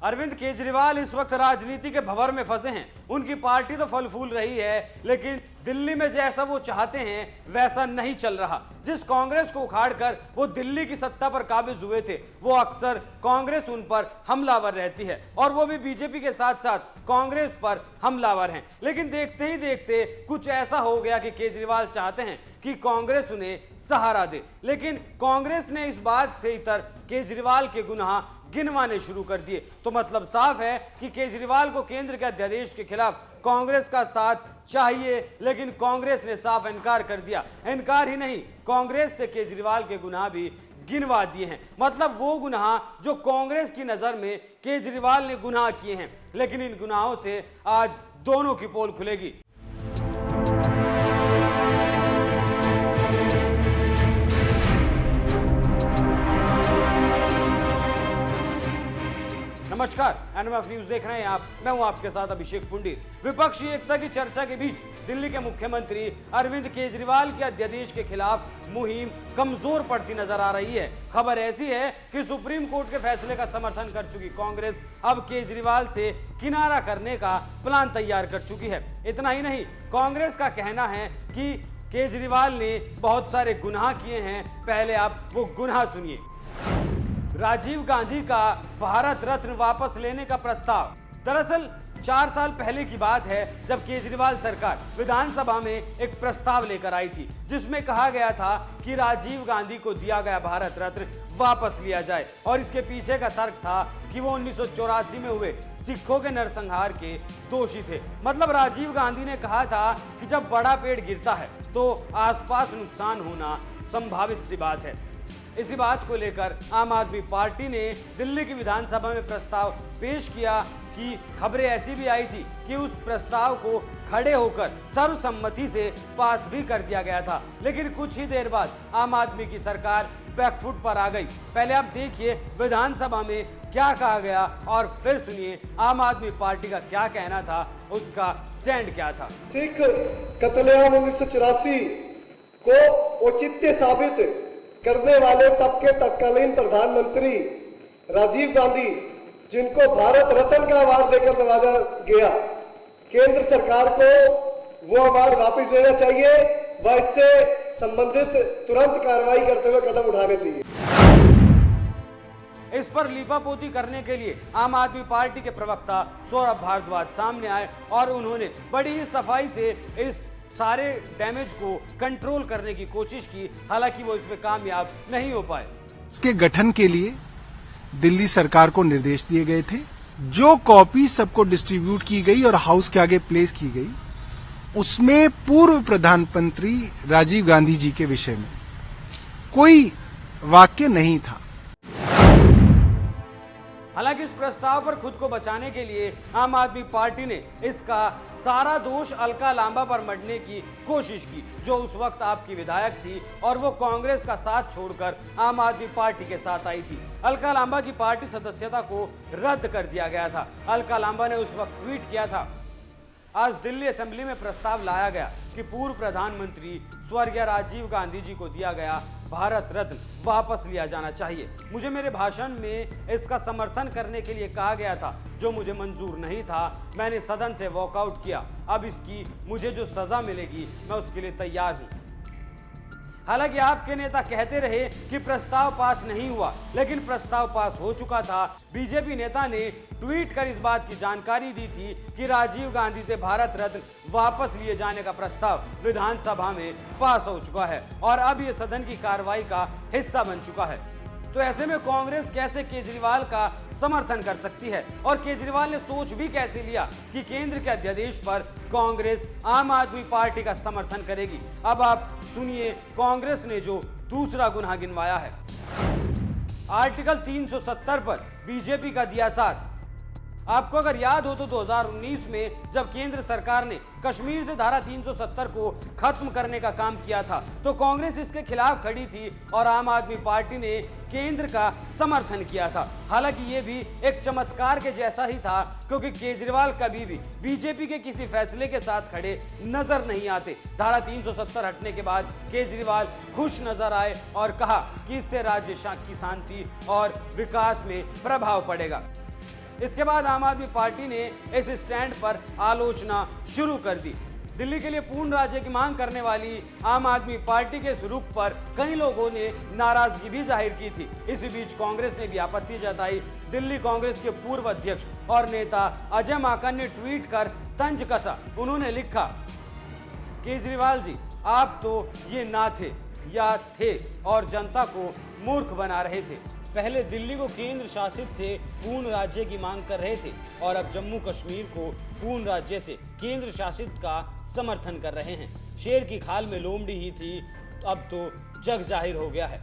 अरविंद केजरीवाल इस वक्त राजनीति के भंवर में फंसे हैं। उनकी पार्टी तो फल फूल रही है, लेकिन दिल्ली में जैसा वो चाहते हैं वैसा नहीं चल रहा। जिस कांग्रेस को उखाड़कर वो दिल्ली की सत्ता पर काबिज हुए थे, वो अक्सर कांग्रेस उन पर हमलावर रहती है और वो भी बीजेपी के साथ साथ कांग्रेस पर हमलावर हैं। लेकिन देखते ही देखते कुछ ऐसा हो गया कि केजरीवाल चाहते हैं कि कांग्रेस उन्हें सहारा दे, लेकिन कांग्रेस ने इस बात से इतर केजरीवाल के गुनाह गिनवाने शुरू कर दिए। तो मतलब साफ है कि केजरीवाल को केंद्र के अध्यादेश के खिलाफ कांग्रेस का साथ चाहिए, लेकिन कांग्रेस ने साफ इनकार कर दिया। इनकार ही नहीं, कांग्रेस से केजरीवाल के गुनाह भी गिनवा दिए हैं। मतलब वो गुनाह जो कांग्रेस की नजर में केजरीवाल ने गुनाह किए हैं, लेकिन इन गुनाहों से आज दोनों की पोल खुलेगी। नमस्कार, एनएमएफ न्यूज देख रहे हैं आप। मैं हूं आपके साथ अभिषेक पुंडीर। विपक्षी एकता की चर्चा के बीच दिल्ली के मुख्यमंत्री अरविंद केजरीवाल के अध्यादेश के खिलाफ मुहिम कमजोर पड़ती नजर आ रही है। खबर ऐसी है कि सुप्रीम कोर्ट के फैसले का समर्थन कर चुकी कांग्रेस अब केजरीवाल से किनारा करने का प्लान तैयार कर चुकी है। इतना ही नहीं, कांग्रेस का कहना है कि केजरीवाल ने बहुत सारे गुनाह किए हैं। पहले आप वो गुनाह सुनिए। राजीव गांधी का भारत रत्न वापस लेने का प्रस्ताव। दरअसल 4 साल पहले की बात है जब केजरीवाल सरकार विधानसभा में एक प्रस्ताव लेकर आई थी, जिसमें कहा गया था कि राजीव गांधी को दिया गया भारत रत्न वापस लिया जाए। और इसके पीछे का तर्क था कि वो 1984 में हुए सिखों के नरसंहार के दोषी थे। मतलब राजीव गांधी ने कहा था कि जब बड़ा पेड़ गिरता है तो आसपास नुकसान होना संभावित सी बात है। इसी बात को लेकर आम आदमी पार्टी ने दिल्ली की विधानसभा में प्रस्ताव पेश किया कि खबरें ऐसी भी आई थी कि उस प्रस्ताव को खड़े होकर सर्वसम्मति से पास भी कर दिया गया था। लेकिन कुछ ही देर बाद आम आदमी की सरकार बैकफुट पर आ गई। पहले आप देखिए विधानसभा में क्या कहा गया और फिर सुनिए आम आदमी पार्टी का क्या कहना था, उसका स्टैंड क्या था। सिख कत्लेआम 1984 को औचित्य साबित करने वाले तब के तत्कालीन प्रधानमंत्री राजीव गांधी, जिनको भारत रत्न का अवार्ड देकर नवाजा गया, केंद्र सरकार को वो अवार्ड वापस देना चाहिए व इससे संबंधित तुरंत कार्रवाई करते हुए कदम उठाने चाहिए। इस पर लीपापोती करने के लिए आम आदमी पार्टी के प्रवक्ता सौरभ भारद्वाज सामने आए और उन्होंने बड़ी ही सफाई से इस सारे डैमेज को कंट्रोल करने की कोशिश की। हालांकि वो इसमें कामयाब नहीं हो पाए। उसके गठन के लिए दिल्ली सरकार को निर्देश दिए गए थे। जो कॉपी सबको डिस्ट्रीब्यूट की गई और हाउस के आगे प्लेस की गई, उसमें पूर्व प्रधानमंत्री राजीव गांधी जी के विषय में कोई वाक्य नहीं था। हालांकि इस प्रस्ताव पर खुद को बचाने के लिए आम आदमी पार्टी ने इसका सारा दोष अलका लांबा पर मढ़ने की कोशिश की, जो उस वक्त आपकी विधायक थी और वो कांग्रेस का साथ छोड़कर आम आदमी पार्टी के साथ आई थी। अलका लांबा की पार्टी सदस्यता को रद्द कर दिया गया था। अलका लांबा ने उस वक्त ट्वीट किया था, आज दिल्ली असेंबली में प्रस्ताव लाया गया कि पूर्व प्रधानमंत्री स्वर्गीय राजीव गांधी जी को दिया गया भारत रत्न वापस लिया जाना चाहिए। मुझे मेरे भाषण में इसका समर्थन करने के लिए कहा गया था, जो मुझे मंजूर नहीं था। मैंने सदन से वॉकआउट किया। अब इसकी मुझे जो सजा मिलेगी मैं उसके लिए तैयार हूं। हालांकि आपके नेता कहते रहे कि प्रस्ताव पास नहीं हुआ, लेकिन प्रस्ताव पास हो चुका था। बीजेपी नेता ने ट्वीट कर इस बात की जानकारी दी थी कि राजीव गांधी से भारत रत्न वापस लिए जाने का प्रस्ताव विधानसभा में पास हो चुका है और अब यह सदन की कार्रवाई का हिस्सा बन चुका है। तो ऐसे में कांग्रेस कैसे केजरीवाल का समर्थन कर सकती है? और केजरीवाल ने सोच भी कैसे लिया कि केंद्र के अध्यादेश पर कांग्रेस आम आदमी पार्टी का समर्थन करेगी? अब आप सुनिए कांग्रेस ने जो दूसरा गुनाह गिनवाया है। आर्टिकल 370 पर बीजेपी का दिया साथ। आपको अगर याद हो तो 2019 में जब केंद्र सरकार ने कश्मीर से धारा 370 को खत्म करने का काम किया था, तो कांग्रेस इसके खिलाफ खड़ी थी और आम आदमी पार्टी ने केंद्र का समर्थन किया था। हालांकि ये भी एक चमत्कार के जैसा ही था, क्योंकि केजरीवाल कभी भी बीजेपी के किसी फैसले के साथ खड़े नजर नहीं आते। धारा 370 हटने के बाद केजरीवाल खुश नजर आए और कहा कि इससे राज्य की शांति और विकास में प्रभाव पड़ेगा। इसके बाद आम आदमी पार्टी ने इस स्टैंड पर आलोचना शुरू कर दी। दिल्ली के लिए पूर्ण राज्य की मांग करने वाली आम आदमी पार्टी के इस रुख पर कई लोगों ने नाराजगी भी जाहिर की थी। इसी बीच कांग्रेस ने भी आपत्ति जताई। दिल्ली कांग्रेस के पूर्व अध्यक्ष और नेता अजय माकन ने ट्वीट कर तंज कसा। उन्होंने लिखा, केजरीवाल जी, आप तो ये ना थे या थे और जनता को मूर्ख बना रहे थे। पहले दिल्ली को केंद्र शासित से पूर्ण राज्य की मांग कर रहे थे और अब जम्मू कश्मीर को पूर्ण राज्य से केंद्र शासित का समर्थन कर रहे हैं। शेर की खाल में लोमड़ी ही थी, तो अब तो जग जाहिर हो गया है।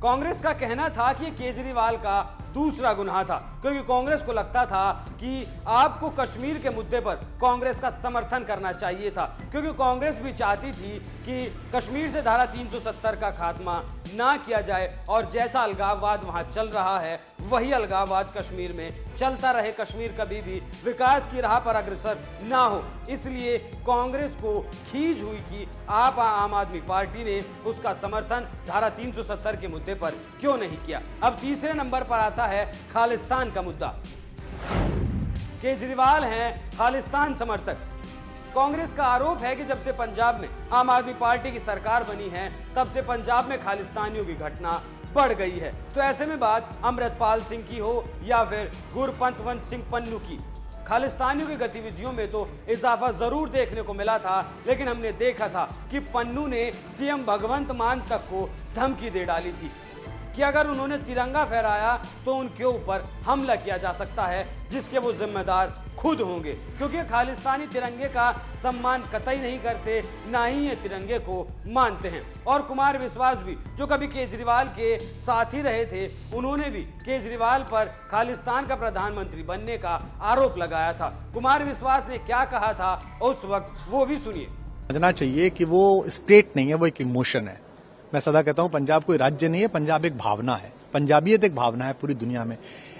कांग्रेस का कहना था कि केजरीवाल का दूसरा गुनाह था, क्योंकि कांग्रेस को लगता था कि आपको कश्मीर के मुद्दे पर कांग्रेस का समर्थन करना चाहिए था, क्योंकि कांग्रेस भी चाहती थी कि कश्मीर से धारा 370 का खात्मा ना किया जाए और जैसा अलगाववाद वहां चल रहा है वही अलगाववाद कश्मीर में चलता रहे, कश्मीर कभी भी विकास की राह पर अग्रसर ना हो। इसलिए कांग्रेस को खींच हुई कि आप आम आदमी पार्टी ने उसका समर्थन धारा 370 के मुद्दे पर क्यों नहीं किया। अब तीसरे नंबर पर आता है खालिस्तान का मुद्दा। केजरीवाल हैं खालिस्तान समर्थक। कांग्रेस का आरोप है कि जब से पंजाब में आम आदमी पार्टी की सरकार बनी है तब से पंजाब में खालिस्तानियों की घटना बढ़ गई है। तो ऐसे में बात अमृतपाल सिंह की हो या फिर गुरपंतवंत सिंह पन्नू की, खालिस्तानियों की गतिविधियों में तो इजाफा जरूर देखने को मिला था, लेकिन हमने देखा था कि पन्नू ने सीएम भगवंत मान तक को धमकी दे डाली थी कि अगर उन्होंने तिरंगा फहराया तो उनके ऊपर हमला किया जा सकता है, जिसके वो जिम्मेदार खुद होंगे, क्योंकि खालिस्तानी तिरंगे का सम्मान कतई नहीं करते, ना ही ये तिरंगे को मानते हैं। और कुमार विश्वास भी, जो कभी केजरीवाल के साथ ही रहे थे, उन्होंने भी केजरीवाल पर खालिस्तान का प्रधानमंत्री बनने का आरोप लगाया था। कुमार विश्वास ने क्या कहा था उस वक्त, वो भी सुनिए। समझना चाहिए कि वो स्टेट नहीं है, वो एक इमोशन है। मैं सदा कहता हूं पंजाब कोई राज्य नहीं है, पंजाब एक भावना है, पंजाबियत एक भावना है पूरी दुनिया में।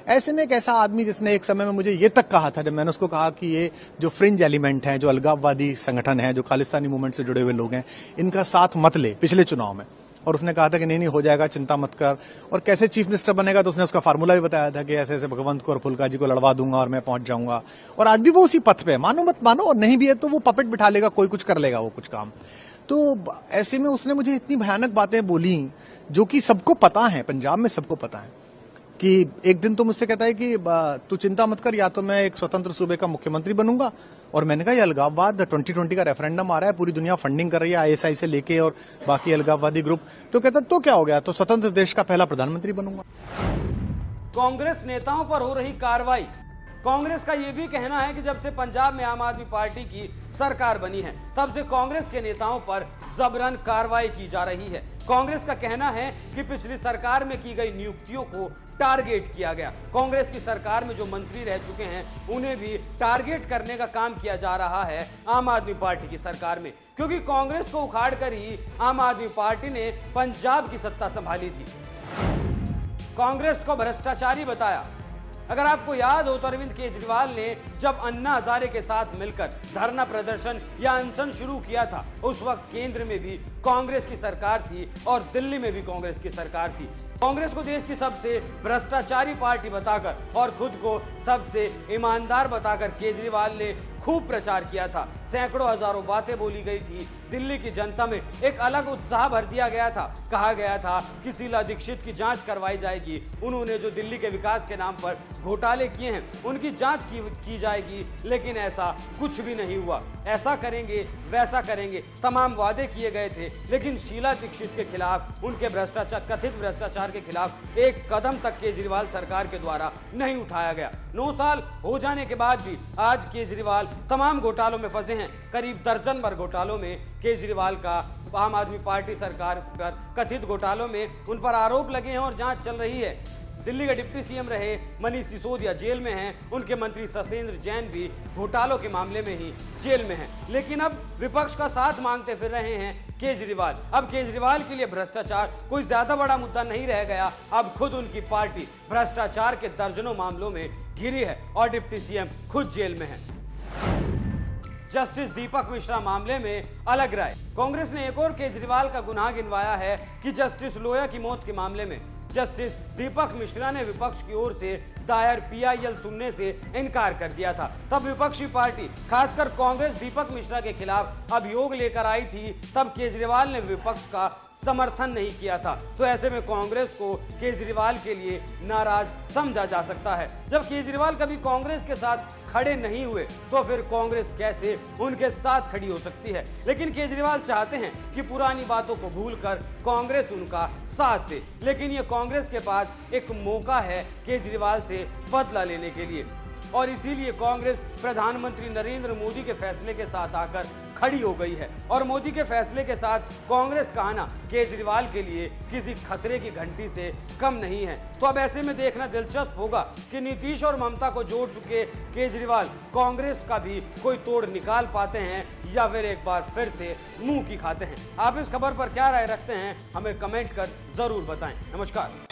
ऐसे में एक ऐसा आदमी जिसने एक समय में मुझे ये तक कहा था, जब मैंने उसको कहा कि ये जो फ्रिंज एलिमेंट है, जो अलगाववादी संगठन है, जो खालिस्तानी मूवमेंट से जुड़े हुए लोग हैं, इनका साथ मत ले पिछले चुनाव में, और उसने कहा था कि नहीं हो जाएगा, चिंता मत कर। और कैसे चीफ मिनिस्टर बनेगा तो उसने उसका फार्मूला भी बताया था कि ऐसे ऐसे भगवंत को और फुल्का जी को लड़वा दूंगा और मैं पहुंच जाऊंगा। और आज भी वो उसी पथ पे है, मानो मत मानो, और नहीं भी है तो वो पपेट बिठा लेगा, कोई कुछ कर लेगा वो कुछ काम। तो ऐसे में उसने मुझे इतनी भयानक बातें बोली जो कि सबको पता है, पंजाब में सबको पता है, कि एक दिन तो मुझसे कहता है कि तू चिंता मत कर, या तो मैं एक स्वतंत्र सूबे का मुख्यमंत्री बनूंगा। और मैंने कहा ये अलगाववाद 2020 का रेफरेंडम आ रहा है, पूरी दुनिया फंडिंग कर रही है आईएसआई से लेके और बाकी अलगाववादी ग्रुप। तो कहता तो क्या हो गया, तो स्वतंत्र देश का पहला प्रधानमंत्री बनूंगा। कांग्रेस नेताओं पर हो रही कार्रवाई। कांग्रेस का यह भी कहना है कि जब से पंजाब में आम आदमी पार्टी की सरकार बनी है तब से कांग्रेस के नेताओं पर जबरन कार्रवाई की जा रही है। कांग्रेस का कहना है कि पिछली सरकार में की गई नियुक्तियों को टारगेट किया गया। कांग्रेस की सरकार में जो मंत्री रह चुके हैं उन्हें भी टारगेट करने का काम किया जा रहा है आम आदमी पार्टी की सरकार में, क्योंकि कांग्रेस को उखाड़ कर ही आम आदमी पार्टी ने पंजाब की सत्ता संभाली थी। कांग्रेस को भ्रष्टाचारी बताया। अगर आपको याद हो तो अरविंद केजरीवाल ने जब अन्ना हजारे के साथ मिलकर धरना प्रदर्शन या अनशन शुरू किया था, उस वक्त केंद्र में भी कांग्रेस की सरकार थी और दिल्ली में भी कांग्रेस की सरकार थी। कांग्रेस को देश की सबसे भ्रष्टाचारी पार्टी बताकर और खुद को सबसे ईमानदार बताकर केजरीवाल ने खूब प्रचार किया था। सैकड़ों हजारों बातें बोली गई थी। दिल्ली की जनता में एक अलग उत्साह भर दिया गया था। कहा गया था कि शीला दीक्षित की जांच करवाई जाएगी, उन्होंने जो दिल्ली के विकास के नाम पर घोटाले किए हैं उनकी जांच की जाएगी, लेकिन ऐसा कुछ भी नहीं हुआ। ऐसा करेंगे वैसा करेंगे, तमाम वादे किए गए थे, लेकिन शीला दीक्षित के खिलाफ, उनके भ्रष्टाचार, कथित भ्रष्टाचार के खिलाफ एक कदम तक केजरीवाल सरकार के द्वारा नहीं उठाया गया। 9 साल हो जाने के बाद भी आज केजरीवाल तमाम घोटालों में फंसे हैं। करीब दर्जन भर घोटालों में केजरीवाल का आम आदमी पार्टी सरकार पर कथित घोटालों में उन पर आरोप लगे हैं और जांच चल रही है। दिल्ली के डिप्टी सीएम रहे मनीष सिसोदिया जेल में हैं, उनके मंत्री सत्येंद्र जैन भी घोटालों के मामले में ही जेल में हैं। लेकिन अब विपक्ष का साथ मांगते फिर रहे हैं केजरीवाल। अब केजरीवाल के लिए भ्रष्टाचार कोई ज्यादा बड़ा मुद्दा नहीं रह गया। अब खुद उनकी पार्टी भ्रष्टाचार के दर्जनों मामलों में घिरी है और डिप्टी सीएम खुद जेल में है। जस्टिस दीपक मिश्रा मामले में अलग राय। कांग्रेस ने एक और केजरीवाल का गुनाह गिनवाया है कि जस्टिस लोया की मौत के मामले में जस्टिस दीपक मिश्रा ने विपक्ष की ओर से दायर पीआईएल सुनने से इनकार कर दिया था। तब विपक्षी पार्टी खासकर कांग्रेस दीपक मिश्रा के खिलाफ अभियोग लेकर आई थी, तब केजरीवाल ने विपक्ष का समर्थन नहीं किया था। तो ऐसे में कांग्रेस को केजरीवाल के लिए नाराज समझा जा सकता है। जब केजरीवाल कभी कांग्रेस के साथ खड़े नहीं हुए तो फिर कांग्रेस कैसे उनके साथ खड़ी हो सकती है। लेकिन केजरीवाल चाहते हैं कि पुरानी बातों को भूलकर कांग्रेस उनका साथ दे, लेकिन ये कांग्रेस के पास एक मौका है केजरीवाल से बदला लेने के लिए, और इसीलिए कांग्रेस प्रधानमंत्री नरेंद्र मोदी के फैसले के साथ आकर खड़ी हो गई है। और मोदी के फैसले के साथ कांग्रेस का आना केजरीवाल के लिए किसी खतरे की घंटी से कम नहीं है। तो अब ऐसे में देखना दिलचस्प होगा कि नीतीश और ममता को जोड़ चुके केजरीवाल कांग्रेस का भी कोई तोड़ निकाल पाते हैं या फिर एक बार फिर से मुंह की खाते हैं। आप इस खबर पर क्या राय रखते हैं, हमें कमेंट कर जरूर बताएं। नमस्कार।